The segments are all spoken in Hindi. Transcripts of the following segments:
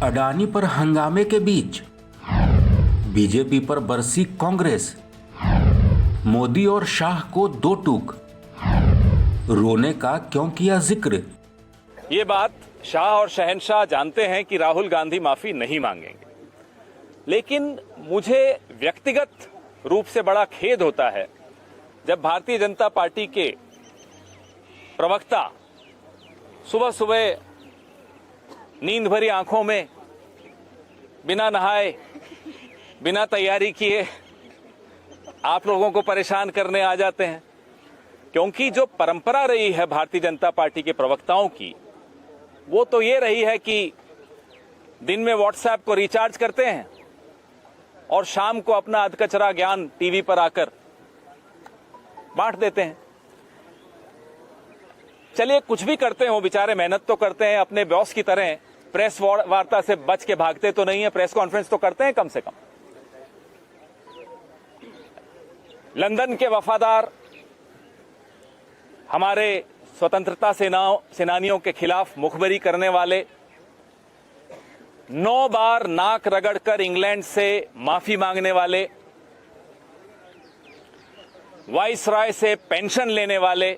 अडानी पर हंगामे के बीच बीजेपी पर बरसी कांग्रेस। मोदी और शाह को दो टूक, रोने का क्यों किया जिक्र। ये बात शाह और शहनशाह जानते हैं कि राहुल गांधी माफी नहीं मांगेंगे, लेकिन मुझे व्यक्तिगत रूप से बड़ा खेद होता है जब भारतीय जनता पार्टी के प्रवक्ता सुबह सुबह नींद भरी आंखों में बिना नहाए बिना तैयारी किए आप लोगों को परेशान करने आ जाते हैं। क्योंकि जो परंपरा रही है भारतीय जनता पार्टी के प्रवक्ताओं की, वो तो ये रही है कि दिन में व्हाट्सएप को रिचार्ज करते हैं और शाम को अपना अधकचरा ज्ञान टीवी पर आकर बांट देते हैं। चलिए, कुछ भी करते हैं, वो बेचारे मेहनत तो करते हैं, अपने बॉस की तरह प्रेस वार्ता से बच के भागते तो नहीं है, प्रेस कॉन्फ्रेंस तो करते हैं कम से कम। लंदन के वफादार हमारे स्वतंत्रता सेनानियों के खिलाफ मुखबरी करने वाले 9 बार नाक रगड़कर इंग्लैंड से माफी मांगने वाले, वाइसराय से पेंशन लेने वाले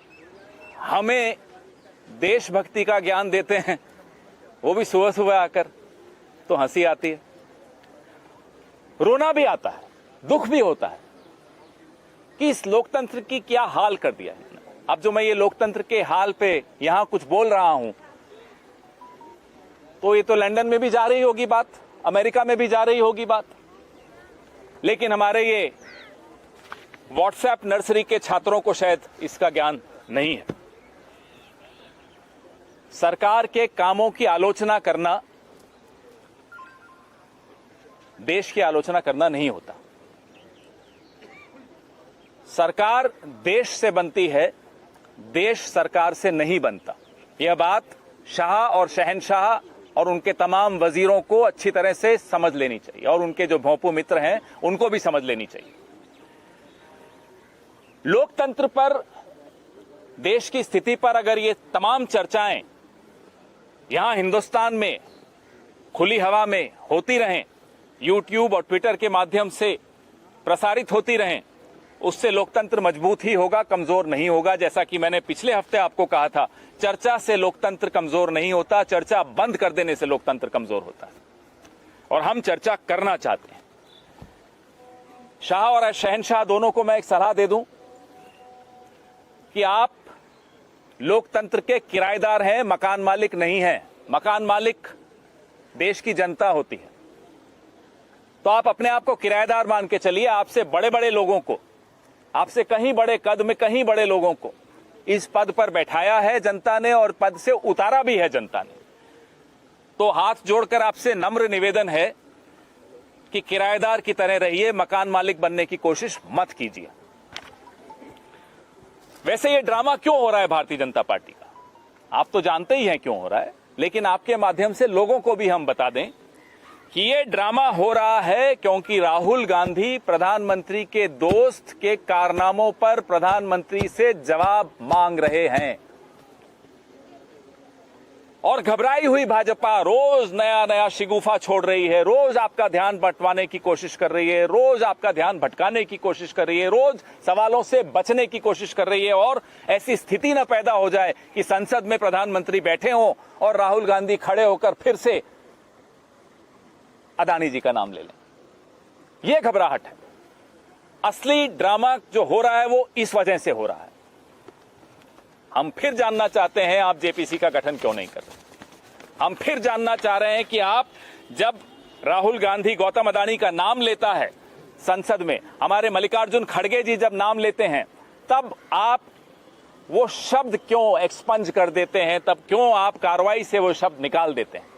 हमें देशभक्ति का ज्ञान देते हैं, वो भी सुबह सुबह आकर, तो हंसी आती है, रोना भी आता है, दुख भी होता है कि इस लोकतंत्र की क्या हाल कर दिया है। अब जो मैं ये लोकतंत्र के हाल पे यहां कुछ बोल रहा हूं, तो ये तो लंदन में भी जा रही होगी बात, अमेरिका में भी जा रही होगी बात, लेकिन हमारे ये व्हाट्सएप नर्सरी के छात्रों को शायद इसका ज्ञान नहीं है। सरकार के कामों की आलोचना करना देश की आलोचना करना नहीं होता। सरकार देश से बनती है, देश सरकार से नहीं बनता। यह बात शाह और शहनशाह और उनके तमाम वजीरों को अच्छी तरह से समझ लेनी चाहिए, और उनके जो भोंपू मित्र हैं उनको भी समझ लेनी चाहिए। लोकतंत्र पर, देश की स्थिति पर अगर ये तमाम चर्चाएं यहां हिंदुस्तान में खुली हवा में होती रहें, यूट्यूब और ट्विटर के माध्यम से प्रसारित होती रहें, उससे लोकतंत्र मजबूत ही होगा, कमजोर नहीं होगा। जैसा कि मैंने पिछले हफ्ते आपको कहा था, चर्चा से लोकतंत्र कमजोर नहीं होता, चर्चा बंद कर देने से लोकतंत्र कमजोर होता है, और हम चर्चा करना चाहते हैं। शाह और शहनशाह दोनों को मैं एक सलाह दे दूं कि आप लोकतंत्र के किराएदार हैं, मकान मालिक नहीं हैं। मकान मालिक देश की जनता होती है, तो आप अपने आप को किराएदार मान के चलिए। आपसे बड़े बड़े लोगों को, आपसे कहीं बड़े कद में कहीं बड़े लोगों को इस पद पर बैठाया है जनता ने, और पद से उतारा भी है जनता ने। तो हाथ जोड़कर आपसे नम्र निवेदन है कि किराएदार की तरह रहिए, मकान मालिक बनने की कोशिश मत कीजिए। वैसे ये ड्रामा क्यों हो रहा है भारतीय जनता पार्टी का, आप तो जानते ही हैं क्यों हो रहा है, लेकिन आपके माध्यम से लोगों को भी हम बता दें कि ये ड्रामा हो रहा है क्योंकि राहुल गांधी प्रधानमंत्री के दोस्त के कारनामों पर प्रधानमंत्री से जवाब मांग रहे हैं। और घबराई हुई भाजपा रोज नया नया शिगुफा छोड़ रही है, रोज आपका ध्यान बंटवाने की कोशिश कर रही है, रोज आपका ध्यान भटकाने की कोशिश कर रही है, रोज सवालों से बचने की कोशिश कर रही है, और ऐसी स्थिति न पैदा हो जाए कि संसद में प्रधानमंत्री बैठे हों और राहुल गांधी खड़े होकर फिर से अडानी जी का नाम ले लें। यह घबराहट है। असली ड्रामा जो हो रहा है वो इस वजह से हो रहा है। हम फिर जानना चाहते हैं आप जेपीसी का गठन क्यों नहीं कर रहे। हम फिर जानना चाह रहे हैं कि आप, जब राहुल गांधी गौतम अडानी का नाम लेता है संसद में, हमारे मल्लिकार्जुन खड़गे जी जब नाम लेते हैं, तब आप वो शब्द क्यों एक्सपंज कर देते हैं, तब क्यों आप कार्रवाई से वो शब्द निकाल देते हैं।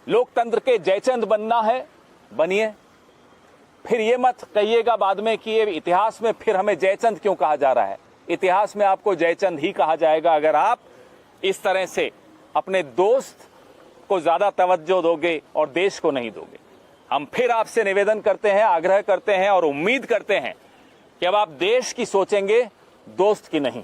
लोकतंत्र के जयचंद बनना है, बनिए। फिर ये मत कहिएगा बाद में कि ये इतिहास में फिर हमें जयचंद क्यों कहा जा रहा है। इतिहास में आपको जयचंद ही कहा जाएगा अगर आप इस तरह से अपने दोस्त को ज्यादा तवज्जो दोगे और देश को नहीं दोगे। हम फिर आपसे निवेदन करते हैं, आग्रह करते हैं और उम्मीद करते हैं कि अब आप देश की सोचेंगे, दोस्त की नहीं।